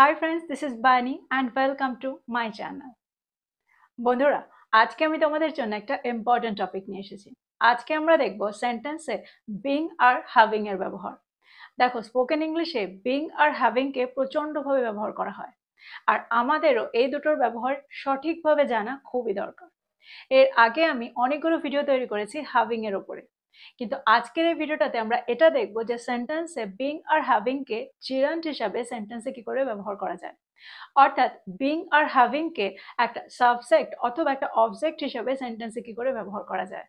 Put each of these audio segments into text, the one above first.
Hi friends, this is Bani and welcome to my channel. বন্ধুরা, আজকে আমি তোমাদের জন্য একটা ইম্পর্টেন্ট টপিক নিয়ে এসেছি। আজকে আমরা দেখব সেন্টেন্সে বিং আর হ্যাভিং এর ব্যবহার। দেখো, স্পোকেন ইংলিশে বিং আর হ্যাভিং কে প্রচন্ডভাবে ব্যবহার করা হয়, আর আমাদেরও এই দুটোর ব্যবহার সঠিকভাবে জানা খুবই দরকার। এর আগে আমি অনেকগুলো ভিডিও তৈরি করেছি হ্যাভিং এর উপরে, কিন্তু আজকের এই ভিডিওটাতে আমরা এটা দেখব যে সেন্টেন্সে being are having K gerund হিসাবে সেন্টেন্সে কি করে ব্যবহার করা যায়। অর্থাৎ বিং আর হ্যাভিং কে একটা সাবজেক্ট অথবা একটা অবজেক্ট হিসেবে সেন্টেন্সে কি করে ব্যবহার করা যায়।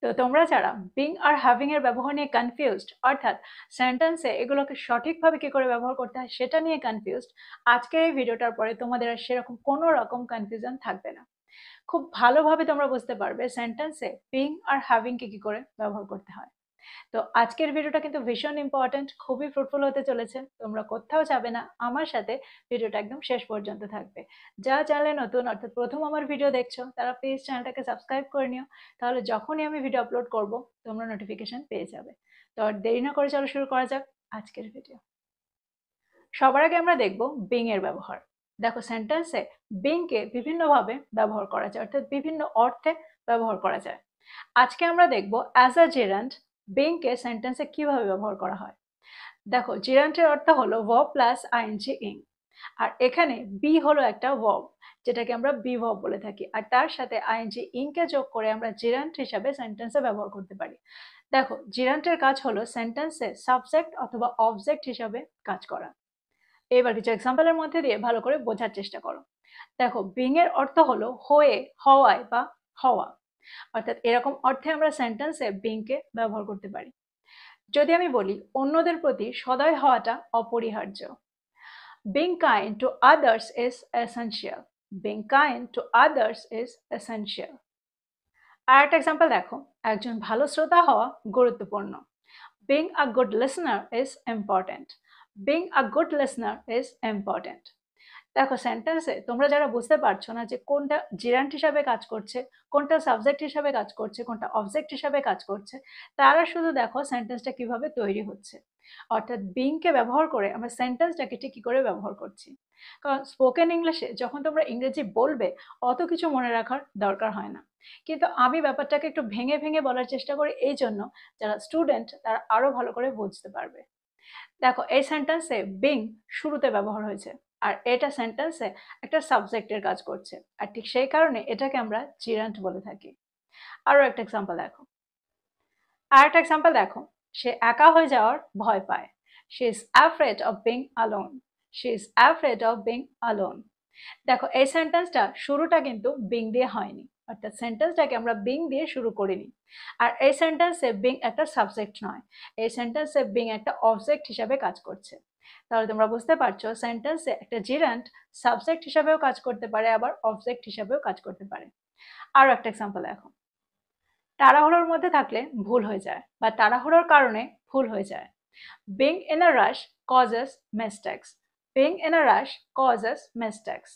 তো তোমরা যারা বিং আর হ্যাভিং এর ব্যবহার নিয়ে কনফিউজড, অর্থাৎ সেন্টেন্সে এগুলোকে সঠিকভাবে কি করে ব্যবহার করতে হয় সেটা নিয়ে কনফিউজড, আজকের এই ভিডিওটার পরে তোমাদের আর সেরকম কোনো রকম কনফিউশন থাকবে না। খুব ভালোভাবে তোমরা বুঝতে পারবে সেন্টেন্সে বিং আর হ্যাভিং কে কি করে ব্যবহার করতে হয়। তো আজকের ভিডিওটা কিন্তু ভীষণ ইম্পর্টেন্ট, খুবই ফ্রুটফুল হতে চলেছে। তোমরা কোথাও যাবে না, আমার সাথে ভিডিওটা একদম শেষ পর্যন্ত থাকবে। যারা চ্যানেলে নতুন, অর্থাৎ প্রথম আমার ভিডিও দেখছো, তারা প্লিজ চ্যানেলটাকে সাবস্ক্রাইব করে নিও। তাহলে যখনই আমি ভিডিও আপলোড করব তোমরা নোটিফিকেশন পেয়ে যাবে। তো আর দেরি না করে চলো শুরু করা যাক আজকের ভিডিও। সবার আগে আমরা দেখব বিং এর ব্যবহার। দেখো, সেন্টেন্সে বিং কে বিভিন্নভাবে ব্যবহার করা যায়, অর্থাৎ বিভিন্ন অর্থে ব্যবহার করা যায়। আজকে আমরা দেখব অ্যাজ আ জেরান্ট বিং কে সেন্টেন্সে কিভাবে ব্যবহার করা হয়। দেখো, জিরান্টের অর্থ হলো ভার্ব প্লাস আইএনজি ইং, আর এখানে বি হলো একটা ভার্ব, যেটাকে আমরা বি ভার্ব বলে থাকি, আর তার সাথে আইএনজি ইং কে যোগ করে আমরা জিরান্ট হিসাবে সেন্টেন্সে ব্যবহার করতে পারি। দেখো, জিরান্টের কাজ হলো সেন্টেন্সে সাবজেক্ট অথবা অবজেক্ট হিসাবে কাজ করা। এবার কিছু এক্সাম্পলের মধ্যে দিয়ে ভালো করে বোঝার চেষ্টা করো। দেখো, বিং এর অর্থ হলো হয়ে, হওয়ায় বা হওয়া, অর্থাৎ এরকম অর্থে আমরা সেন্টেন্সে বিং কে ব্যবহার করতে পারি। যদি আমি বলি অন্যদের প্রতি সদয় হওয়াটা অপরিহার্য, being kind to others is essential, being kind to others is essential। আর একটা এক্সাম্পল দেখো, একজন ভালো শ্রোতা হওয়া গুরুত্বপূর্ণ, being a good listener is important, being a good listener is important। দেখো, সেন্টেন্সে তোমরা যারা বুঝতে পারছো না যে কোনটা জিরান্ট হিসাবে কাজ করছে, কোনটা সাবজেক্ট হিসাবে কাজ করছে, কোনটা অবজেক্ট হিসাবে কাজ করছে, তারা শুধু দেখো সেন্টেন্সটা কিভাবে তৈরি হচ্ছে, অর্থাৎ বিং কে ব্যবহার করে আমরা সেন্টেন্সটাকে ঠিক কি করে ব্যবহার করছি। কারণ স্পোকেন ইংলিশে যখন তোমরা ইংরেজি বলবে অত কিছু মনে রাখার দরকার হয় না, কিন্তু আমি ব্যাপারটাকে একটু ভেঙে ভেঙে বলার চেষ্টা করি, এই জন্য যারা স্টুডেন্ট তারা আরো ভালো করে বুঝতে পারবে। দেখো, এই সেন্টেন্সে বিং শুরুতে ব্যবহার হয়েছে, আর এটা সেন্টেন্সে একটা সাবজেক্টের কাজ করছে, আর ঠিক সেই কারণে এটাকে আমরা জিরান্ট বলে থাকি। আরো একটা এক্সাম্পল দেখো, সে একা হয়ে যাওয়ার ভয় পায়, she is afraid of being alone, she is afraid of being alone। দেখো, এই সেন্টেন্সটা শুরুটা কিন্তু বিং দিয়ে হয়নি, অর্থাৎ সেন্টেন্সটাকে আমরা বিং দিয়ে শুরু করিনি, আর এই সেন্টেন্সে বিং একটা সাবজেক্ট নয়, এই সেন্টেন্সে বিং একটা অবজেক্ট হিসাবে কাজ করছে। তাহলে তোমরা বুঝতে পারছো সেন্টেন্সে একটা জিরান্ট সাবজেক্ট হিসাবেও কাজ করতে পারে, আবার অবজেক্ট হিসাবেও কাজ করতে পারে। আরো একটা এক্সাম্পল দেখো, তাড়াহুড়োর মধ্যে থাকলে ভুল হয়ে যায় বা তাড়াহুড়োর কারণে ভুল হয়ে যায়, being in a rush causes mistakes, being in a rush causes mistakes।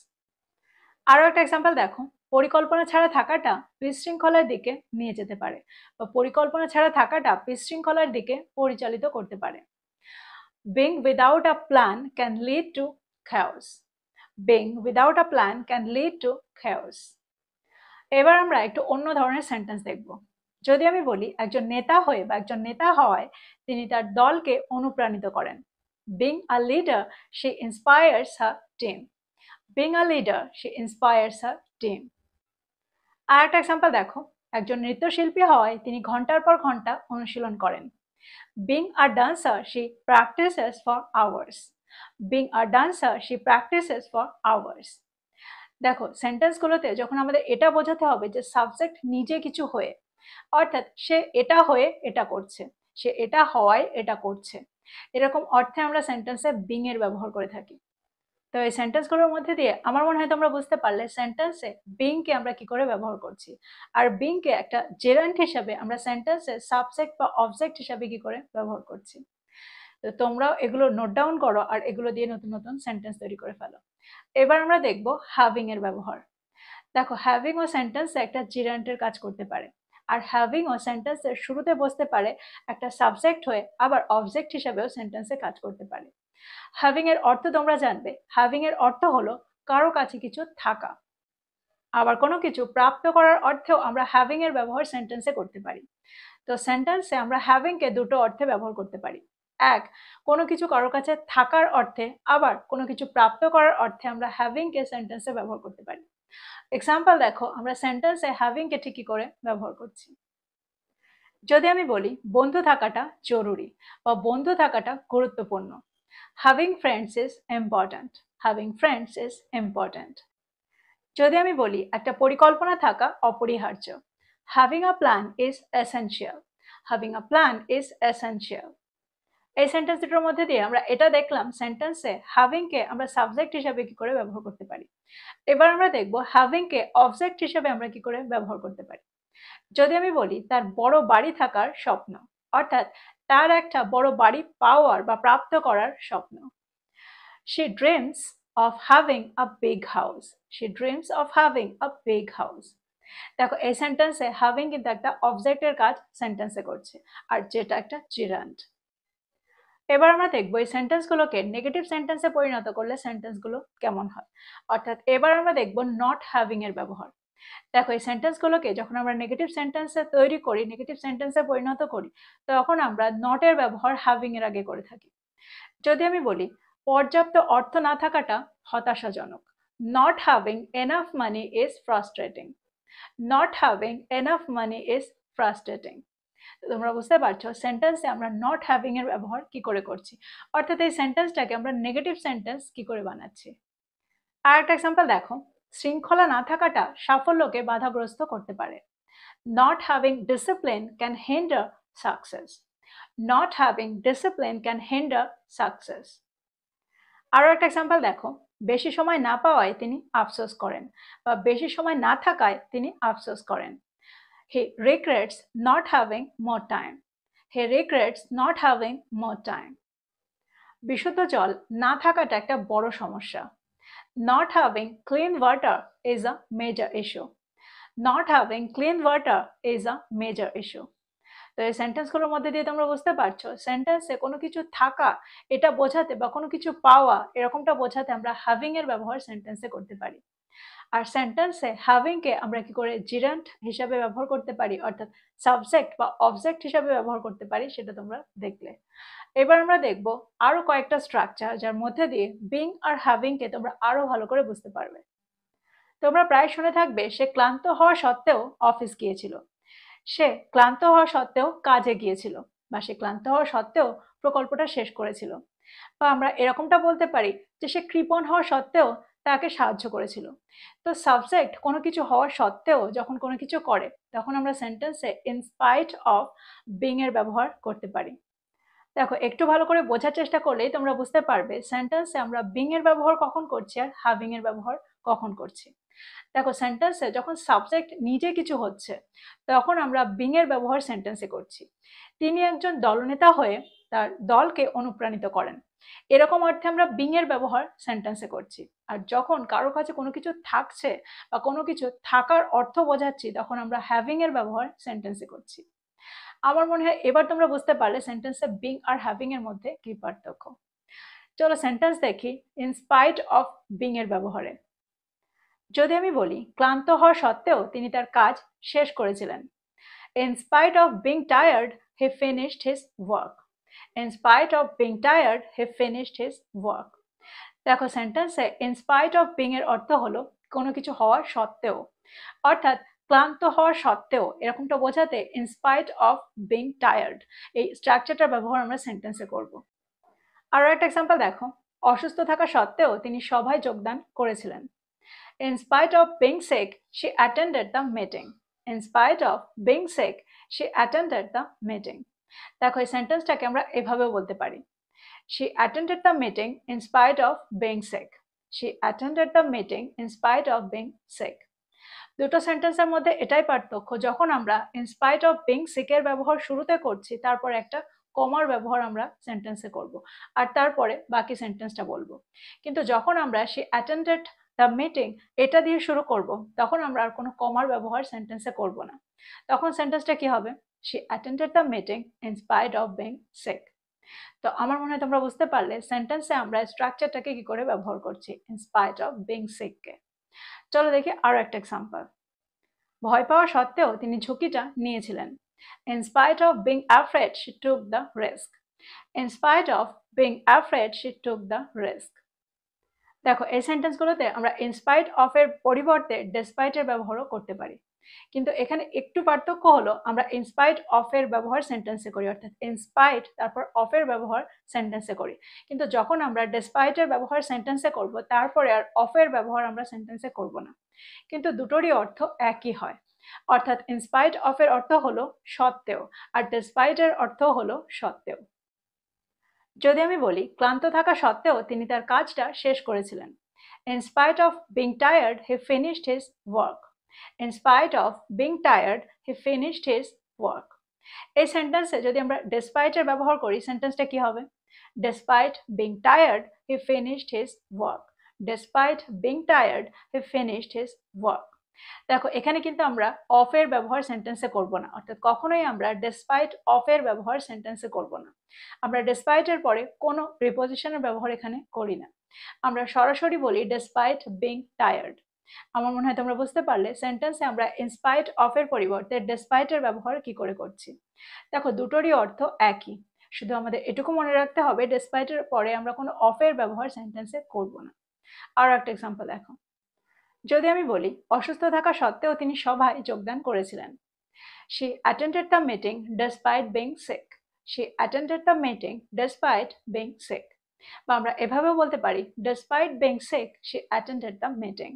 আরো একটা এক্সাম্পল দেখো, পরিকল্পনা ছাড়া থাকাটা বিশৃঙ্খলার দিকে নিয়ে যেতে পারে, বা পরিকল্পনা ছাড়া থাকাটা বিশৃঙ্খলার দিকে পরিচালিত করতে পারে, being without a plan can lead to chaos, being without a plan can lead to chaos। এবার আমরা একটু অন্য ধরনের সেন্টেন্স দেখব। যদি আমি বলি একজন নেতা হয়ে বা একজন নেতা হওয়ায় তিনি তার দলকে অনুপ্রাণিত করেন, being a leader she inspires her team, being a leader she inspires her team। আর একটা এক্সাম্পল দেখো, একজন নৃত্যশিল্পী হওয়ায় তিনি ঘন্টার পর ঘন্টা অনুশীলন করেন, being a dancer she practices for hours, being a dancer she practices for hours। দেখো, সেন্টেন্সগুলোতে যখন আমাদের এটা বোঝাতে হবে যে সাবজেক্ট নিজে কিছু হয়ে, অর্থাৎ সে এটা হয়ে এটা করছে, সে এটা হওয়ায় এটা করছে, এরকম অর্থে আমরা সেন্টেন্সে বিং এর ব্যবহার করে থাকি। তো এই সেন্টেন্সগুলোর মধ্যে দিয়ে আমার মনে হয় তোমরা বুঝতে পারলে সেন্টেন্সে বিং কে আমরা কি করে ব্যবহার করছি, আর বিং কে একটা জেরান্ট হিসাবে আমরা সেন্টেন্সে সাবজেক্ট বা অবজেক্ট হিসাবে কি করে ব্যবহার করছি। তো তোমরাও এগুলো নোট ডাউন করো আর এগুলো দিয়ে নতুন নতুন সেন্টেন্স তৈরি করে ফেলো। এবার আমরা দেখব হ্যাভিং এর ব্যবহার। দেখো, হ্যাভিং ও সেন্টেন্সে একটা জিরান্টের কাজ করতে পারে, আর হ্যাভিং ও সেন্টেন্সের শুরুতে বসতে পারে একটা সাবজেক্ট হয়ে, আবার অবজেক্ট হিসাবেও সেন্টেন্সে কাজ করতে পারে। হ্যাভিং এর অর্থ তোমরা জানবে। হ্যাভিং এর অর্থ হলো কারো কাছে কিছু থাকা। আবার কোনো কিছু প্রাপ্ত করার অর্থেও আমরা হ্যাভিং এর ব্যবহার সেন্টেন্সে করতে পারি। তো সেন্টেন্সে আমরা হ্যাভিং কে দুটো অর্থে ব্যবহার করতে পারি। এক, কোনো কিছু কারো কাছে থাকার অর্থে, আবার কোনো কিছু প্রাপ্ত করার অর্থে আমরা হ্যাভিং কে সেন্টেন্সে ব্যবহার করতে পারি। এক্সাম্পল দেখো, আমরা সেন্টেন্সে হ্যাভিং কে ঠিক কি করে ব্যবহার করছি। যদি আমি বলি বন্ধু থাকাটা জরুরি বা বন্ধু থাকাটা গুরুত্বপূর্ণ, having friends is important. Having friends is important. যদি আমি বলি একটা পরিকল্পনা থাকা অপরিহার্য, having a plan is essential. Having a plan is essential. এই সেন্টেন্স দুটোর মধ্যে দিয়ে আমরা এটা দেখলাম সেন্টেন্সে হ্যাভিং কে আমরা সাবজেক্ট হিসেবে কি করে ব্যবহার করতে পারি। এবার আমরা দেখব হ্যাভিং কে অবজেক্ট হিসেবে আমরা কি করে ব্যবহার করতে পারি। যদি আমি বলি তার বড় বাড়ি থাকার স্বপ্ন, অর্থাৎ তার একটা বড় বাড়ি পাওয়ার বা প্রাপ্ত করার স্বপ্ন। She dreams of having a big house. She dreams of having a big house. দেখো এই সেন্টেন্সে হ্যাভিং কিন্তু একটা অবজেক্টের কাজ সেন্টেন্সে করছে, আর যেটা একটা জিরান্ট। এবার আমরা দেখবো এই সেন্টেন্সগুলোকে নেগেটিভ সেন্টেন্সে পরিণত করলে সেন্টেন্সগুলো কেমন হয়। অর্থাৎ এবার আমরা দেখবো নট হ্যাভিং এর ব্যবহার। দেখো এই সেন্টেন্সগুলোকে যখন আমরা নেগেটিভ সেন্টেন্সে তৈরি করি, নেগেটিভ সেন্টেন্সে পরিণত করি, তখন আমরা নট এর ব্যবহার হ্যাভিং এর আগে করে থাকি। যদি আমি বলি পর্যাপ্ত অর্থ না থাকাটা হতাশাজনক, not having enough money is frustrating. Not having enough money is frustrating. তোমরা বুঝতে পারছো সেন্টেন্সে আমরা নট হ্যাভিং এর ব্যবহার কি করে করছি, অর্থাৎ এই সেন্টেন্সটাকে আমরা নেগেটিভ সেন্টেন্স কি করে বানাচ্ছি। আর একটা এক্সাম্পল দেখো, শৃঙ্খলা না থাকাটা সাফল্যকে বাধাগ্রস্ত করতে পারে। Not having discipline can hinder success. Not having discipline can hinder success. আরও একটা এক্সাম্পল দেখো, বেশি সময় না পাওয়ায় তিনি আফসোস করেন, বা বেশি সময় না থাকায় তিনি আফসোস করেন। He regrets not having more time. He regrets not having more time. বিশুদ্ধ জল না থাকাটা একটা বড় সমস্যা। Not having clean water is a major issue. Not having clean water is a major issue. তো এই সেন্টেন্সগুলোর মধ্যে দিয়ে তোমরা বুঝতে পারছো সেন্টেন্সে কোনো কিছু থাকা এটা বোঝাতে বা কোনো কিছু পাওয়া এরকমটা বোঝাতে আমরা হ্যাভিং এর ব্যবহার সেন্টেন্সে করতে পারি। আর সেন্টেন্সে হ্যাভিং কে আমরা কি করে জিরান্ট হিসাবে ব্যবহার করতে পারি, অর্থাৎ সাবজেক্ট বা অবজেক্ট হিসাবে ব্যবহার করতে পারি, সেটা তোমরা দেখলে। এবার আমরা দেখব আরো কয়েকটা স্ট্রাকচার যার মধ্যে দিয়ে বিং আর হ্যাভিং কে তোমরা আরো ভালো করে বুঝতে পারবে। তোমরা প্রায় শুনে থাকবে সে ক্লান্ত হওয়া সত্ত্বেও অফিস গিয়েছিল, সে ক্লান্ত হওয়া সত্ত্বেও কাজে গিয়েছিল, বা সে ক্লান্ত হওয়া সত্ত্বেও প্রকল্পটা শেষ করেছিল। বা আমরা এরকমটা বলতে পারি যে সে কৃপণ হওয়া সত্ত্বেও তাকে সাহায্য করেছিল। তো সাবজেক্ট কোনো কিছু হওয়া সত্ত্বেও যখন কোনো কিছু করে তখন আমরা সেন্টেন্সে ইনস্পাইট অফ বিং এর ব্যবহার করতে পারি। দেখো একটু ভালো করে বোঝার চেষ্টা করলেই তোমরা বুঝতে পারবে সেন্টেন্সে আমরা বিং এর ব্যবহার কখন করছি আর হ্যাভিং এর ব্যবহার কখন করছি। দেখো সেন্টেন্সে যখন সাবজেক্ট নিজে কিছু হচ্ছে তখন আমরা বিং এর ব্যবহার সেন্টেন্সে করছি। তিনি একজন দলনেতা হয়ে তার দলকে অনুপ্রাণিত করেন, এরকম অর্থে আমরা বিং এর ব্যবহার সেন্টেন্সে করছি। আর যখন কারো কাছে কোনো কিছু থাকছে বা কোনো কিছু থাকার অর্থ বোঝাচ্ছি তখন আমরা হ্যাভিং এর ব্যবহার সেন্টেন্সে করছি। আমার মনে হয় এবার তোমরা বুঝতে পারলে সেন্টেন্সে বিং আর হ্যাভিং এর মধ্যে কি পার্থক্য। চলো সেন্টেন্স দেখি ইনস্পাইট অফ বিং এর ব্যবহারে। যদি আমি বলি ক্লান্ত হওয়া সত্ত্বেও তিনি তার কাজ শেষ করেছিলেন, in spite of being tired he finished his work. In spite of being tired he finished his work. দেখো সেন্টেন্সে in spite of being এর অর্থ হলো কোনো কিছু হওয়া সত্ত্বেও, অর্থাৎ ক্লান্ত হওয়া সত্ত্বেও এরকমটা বোঝাতে in spite of being tired এই স্ট্রাকচারটার ব্যবহার আমরা সেন্টেন্সে করব। আরও একটা এক্সাম্পল দেখো, অসুস্থ থাকা সত্ত্বেও তিনি সভায় যোগদান করেছিলেন। In spite of being sick, she attended the meeting. In spite of being sick, she attended the meeting. দেখো এই সেন্টেন্সটাকে আমরা এভাবেও বলতে পারি, she attended the meeting in spite of being sick. She attended the meeting in spite of being sick. দুটো সেন্টেন্সের মধ্যে এটাই পার্থক্য, যখন আমরা in spite of being sick এর ব্যবহার শুরুতে করছি তারপর একটা কমার ব্যবহার আমরা সেন্টেন্সে করব আর তারপরে বাকি সেন্টেন্সটা বলবো। কিন্তু যখন আমরা she attended the meeting এটা দিয়ে শুরু করব তখন আমরা আর কোনো কমার ব্যবহার সেন্টেন্সে করব না। তখন সেন্টেন্সটা কি হবে, she attended the meeting in spite of being sick. তো আমার মনে হয় তোমরা বুঝতে পারলে সেন্টেন্সে আমরা স্ট্রাকচারটাকে কি করে ব্যবহার করছি in spite of being sick কে। চলো দেখি আরো একটা এক্সাম্পল। ভয় পাওয়া সত্ত্বেও তিনি ঝুঁকিটা নিয়েছিলেন। In spite of being afraid she took the risk. In spite of being afraid she took the risk. দেখো এই সেন্টেন্সগুলোতে আমরা ইনস্পাইট অফ এর পরিবর্তে ডেসপাইট এর ব্যবহারও করতে পারি, কিন্তু এখানে একটু পার্থক্য হলো আমরা ইনস্পাইট অফ এর ব্যবহার সেন্টেন্সে করি, অর্থাৎ ইনস্পাইট তারপর অফ এর ব্যবহার সেন্টেন্সে করি। কিন্তু যখন আমরা ডেসপাইট এর ব্যবহার সেন্টেন্সে করব তারপরে আর অফ এর ব্যবহার আমরা সেন্টেন্সে করব না, কিন্তু দুটোরই অর্থ একই হয়। অর্থাৎ ইনস্পাইট অফ এর অর্থ হলো সত্ত্বেও, আর ডেসপাইট এর অর্থ হলো সত্ত্বেও। যদি আমি বলি ক্লান্ত থাকা সত্ত্বেও তিনি তার কাজটা শেষ করেছিলেন। In spite of being tired, he finished his work. In spite of being tired, he finished his work. এই সেন্টেন্সে যদি আমরা despite এর ব্যবহার করি সেন্টেন্সটা কি হবে? Despite being tired, he finished his work. Despite being tired, he finished his work. দেখো এখানে কিন্তু আমরা অফ এর ব্যবহার সেন্টেন্সে করব না, অর্থাৎ কখনোই আমরা ডেসপাইট অফ এর ব্যবহার সেন্টেন্সে করব না। আমরা ডেসপাইট এর পরে কোনো প্রিপোজিশনের ব্যবহার এখানে করি না, আমরা সরাসরি বলি ডেসপাইট বিং টায়ার্ড। আমার মনে হয় তোমরা বুঝতে পারলে সেন্টেন্সে আমরা ইনস্পাইট অফ এর পরিবর্তে ডেসপাইট এর ব্যবহার কি করে করছি। দেখো দুটোরই অর্থ একই, শুধু আমাদের এটুকু মনে রাখতে হবে ডেসপাইট এর পরে আমরা কোনো অফ এর ব্যবহার সেন্টেন্সে করব না। আর একটা এক্সাম্পল দেখো। যদি আমি বলি অসুস্থ থাকা সত্ত্বেও তিনি সভায় যোগদান করেছিলেন। She attended the meeting despite being sick. She attended the meeting despite being sick. বা আমরা এভাবেও বলতে পারি despite being sick she attended the meeting.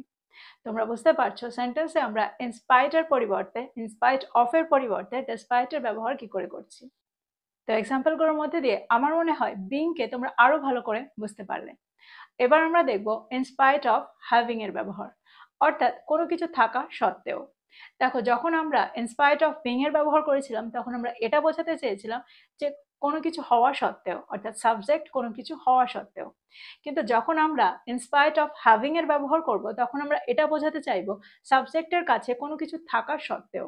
তোমরা বুঝতে পারছো সেন্টেন্সে আমরা ইনস্পাইট এর পরিবর্তে ইনস্পাইট অফ এর পরিবর্তে ডেসপাইট এর ব্যবহার কি করে করছি। তো এক্সাম্পলগুলোর মধ্যে দিয়ে আমার মনে হয় বিং কে তোমরা আরো ভালো করে বুঝতে পারলে। এবার আমরা দেখব ইনস্পাইট অফ হ্যাভিং এর ব্যবহার, অর্থাৎ কোনো কিছু থাকা সত্ত্বেও। দেখো যখন আমরা ইনস্পাইট অফ বিং এর ব্যবহার করেছিলাম তখন আমরা এটা বোঝাতে চেয়েছিলাম যে কোনো কিছু হওয়া সত্ত্বেও, অর্থাৎ সাবজেক্ট কোনো কিছু হওয়া সত্ত্বেও। কিন্তু যখন আমরা ইনস্পাইট অফ হ্যাভিং এর ব্যবহার করব তখন আমরা এটা বোঝাতে চাইবো সাবজেক্টের কাছে কোনো কিছু থাকা সত্ত্বেও।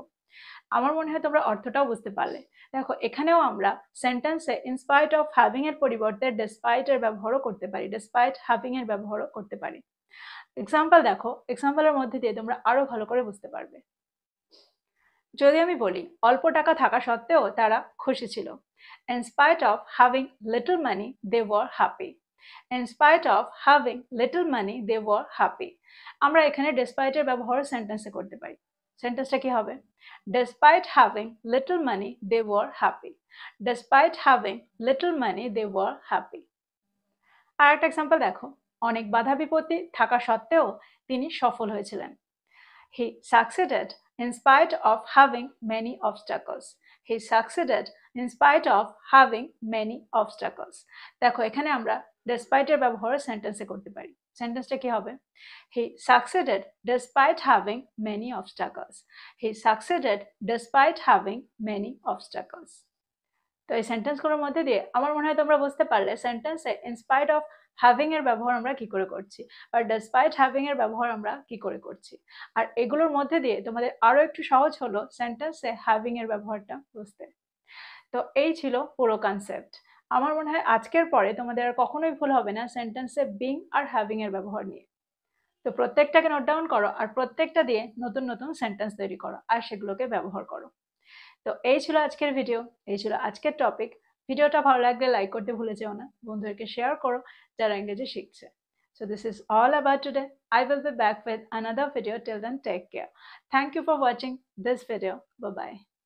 আমার মনে হয় তোমরা অর্থটাও বুঝতে পারলে। দেখো এখানেও আমরা সেন্টেন্সে ইনস্পাইট অফ হ্যাভিং এর পরিবর্তে ডেসপাইট এর ব্যবহারও করতে পারি, ডেসপাইট হ্যাভিং এর ব্যবহারও করতে পারি। এক্সাম্পল দেখো, এক্সাম্পলের মধ্যে দিয়ে তোমরা আরো ভালো করে বুঝতে পারবে। যদি আমি বলি অল্প টাকা থাকা সত্ত্বেও তারা খুশি ছিল। In spite of having little money, they were happy. In spite of having little money, they were happy. আমরা এখানে despite এর ব্যবহার সেন্টেন্সে করতে পারি। সেন্টেন্সটা কি হবে? Despite having little money, they were happy. Despite having little money, they were happy. আর একটা এক্সাম্পল দেখো, অনেক বাধা বিপত্তি থাকা সত্ত্বেও তিনি সফল হয়েছিলেন। He succeeded in spite of having many obstacles. He succeeded in spite of having many obstacles. দেখো এখানে আমরা despite এর ব্যবহার সেন্টেন্সে করতে পারি। সেন্টেন্সটা কি হবে? He succeeded despite having many obstacles. He succeeded despite having many obstacles. তো এই সেন্টেন্সগুলোর মধ্যে দিয়ে আমার মনে হয় তোমরা বুঝতে পারলে সেন্টেন্সে ইনস্পাইট অফ হ্যাভিং এর ব্যবহার আমরা কি করে করছি, আর ডেসপাইট হ্যাভিং এর ব্যবহার আমরা কি করে করছি। আর এগুলোর মধ্যে দিয়ে তোমাদের আরো একটু সহজ হলো সেন্টেন্সে হ্যাভিং এর ব্যবহারটা বুঝতে। তো এই ছিল পুরো কনসেপ্ট। আমার মনে হয় আজকের পরে তোমাদের আর কখনোই ভুল হবে না সেন্টেন্সে বিং আর হ্যাভিং এর ব্যবহার নিয়ে। তো প্রত্যেকটাকে নোট ডাউন করো আর প্রত্যেকটা দিয়ে নতুন নতুন সেন্টেন্স তৈরি করো আর সেগুলোকে ব্যবহার করো। তো এই ছিল আজকের ভিডিও, এই ছিল আজকের টপিক। ভিডিওটা ভালো লাগলে লাইক করতে ভুলে যেও না, বন্ধুদেরকে শেয়ার করো যারা ইংরেজি শিখছে। So this is all about today. I will be back with another video. Till then, take care. Thank you for watching this video. Bye bye.